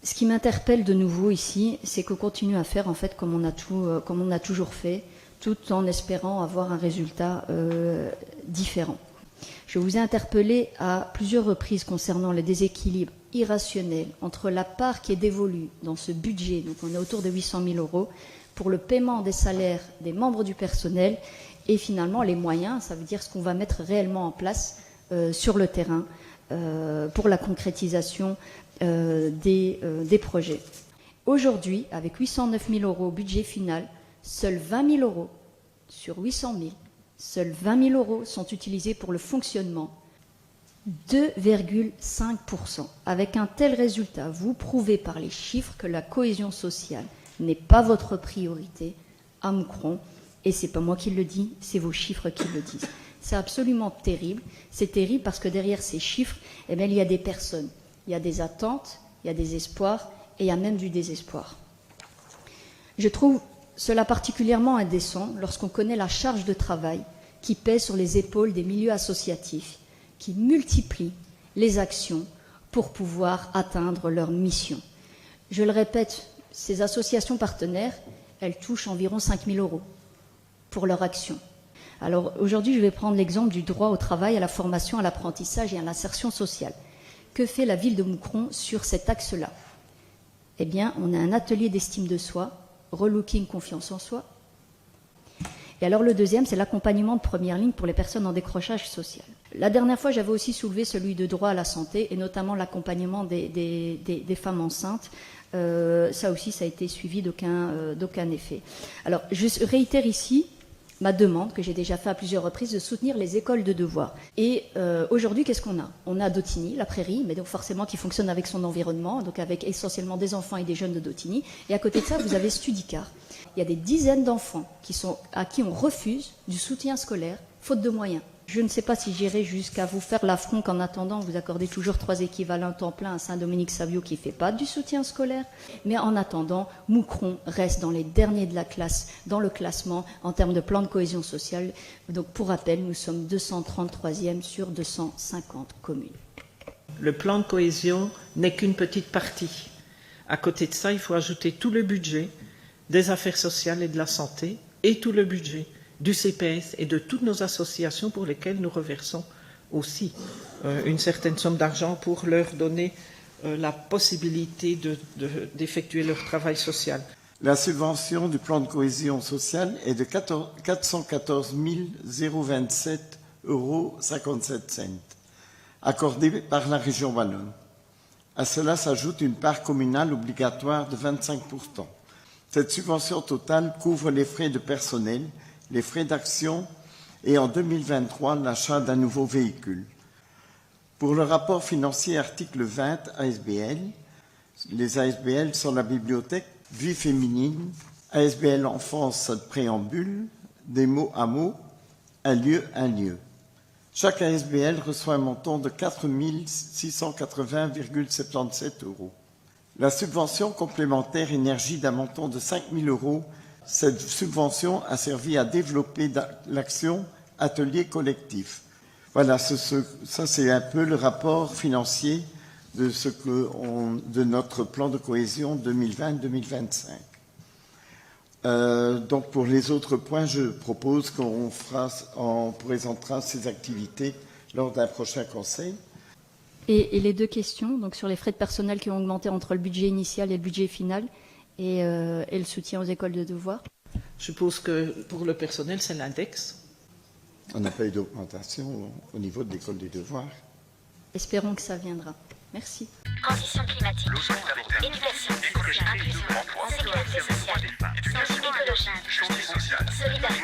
Ce qui m'interpelle de nouveau ici, c'est qu'on continue à faire en fait comme on a toujours fait, tout en espérant avoir un résultat différent. Je vous ai interpellé à plusieurs reprises concernant les déséquilibres irrationnels entre la part qui est dévolue dans ce budget, donc on est autour de 800 000 € pour le paiement des salaires des membres du personnel, et finalement les moyens, ça veut dire ce qu'on va mettre réellement en place sur le terrain pour la concrétisation des projets. Aujourd'hui, avec 809 000 € au budget final, seuls 20 000 € sur 800 000, seuls 20 000 € sont utilisés pour le fonctionnement. 2,5%. Avec un tel résultat, vous prouvez par les chiffres que la cohésion sociale n'est pas votre priorité à Moucron. Et ce n'est pas moi qui le dis, c'est vos chiffres qui le disent. C'est absolument terrible. C'est terrible parce que derrière ces chiffres, eh bien, il y a des personnes, il y a des attentes, il y a des espoirs et il y a même du désespoir. Je trouve cela particulièrement indécent lorsqu'on connaît la charge de travail qui pèse sur les épaules des milieux associatifs, qui multiplient les actions pour pouvoir atteindre leur mission. Je le répète, ces associations partenaires, elles touchent environ 5 000 € pour leur action. Alors aujourd'hui, je vais prendre l'exemple du droit au travail, à la formation, à l'apprentissage et à l'insertion sociale. Que fait la ville de Moucron sur cet axe-là? Eh bien, on a un atelier d'estime de soi, relooking confiance en soi. Et alors le deuxième, c'est l'accompagnement de première ligne pour les personnes en décrochage social. La dernière fois, j'avais aussi soulevé celui de droit à la santé et notamment l'accompagnement des femmes enceintes. Ça aussi, ça a été suivi d'aucun effet. Alors, je réitère ici ma demande, que j'ai déjà fait à plusieurs reprises, de soutenir les écoles de devoir. Et aujourd'hui, qu'est-ce qu'on a? On a Dautigny, la prairie, mais donc forcément qui fonctionne avec son environnement, donc avec essentiellement des enfants et des jeunes de Dautigny. Et à côté de ça, vous avez Studicar. Il y a des dizaines d'enfants à qui on refuse du soutien scolaire, faute de moyens. Je ne sais pas si j'irai jusqu'à vous faire l'affront qu'en attendant, vous accordez toujours 3 équivalents temps plein à Saint-Dominique-Savio qui ne fait pas du soutien scolaire. Mais en attendant, Moucron reste dans les derniers de la classe, dans le classement en termes de plan de cohésion sociale. Donc pour rappel, nous sommes 233e sur 250 communes. Le plan de cohésion n'est qu'une petite partie. À côté de ça, il faut ajouter tout le budget des affaires sociales et de la santé et tout le budget du CPS et de toutes nos associations pour lesquelles nous reversons aussi une certaine somme d'argent pour leur donner la possibilité d'effectuer leur travail social. La subvention du plan de cohésion sociale est de 414 027,57 €, accordée par la région wallonne. À cela s'ajoute une part communale obligatoire de 25%. Cette subvention totale couvre les frais de personnel, les frais d'action et en 2023 l'achat d'un nouveau véhicule. Pour le rapport financier article 20 ASBL, les ASBL sont la bibliothèque, vie féminine, ASBL enfance préambule, des mots à mots, un lieu. Chaque ASBL reçoit un montant de 4 680,77 €. La subvention complémentaire énergie d'un montant de 5 000 €. Cette subvention a servi à développer l'action atelier collectif. Voilà, ça c'est un peu le rapport financier de notre plan de cohésion 2020-2025. Donc pour les autres points, je propose qu'on présentera ces activités lors d'un prochain conseil. Et les deux questions, donc sur les frais de personnel qui ont augmenté entre le budget initial et le budget final, et le soutien aux écoles de devoir. Je suppose que pour le personnel, c'est l'index. On n'a pas eu d'augmentation au niveau de l'école des devoirs. Espérons que ça viendra. Merci. Transition climatique, éducation, inclusion, sécurité sociale, sensibilité écologique, solidarité.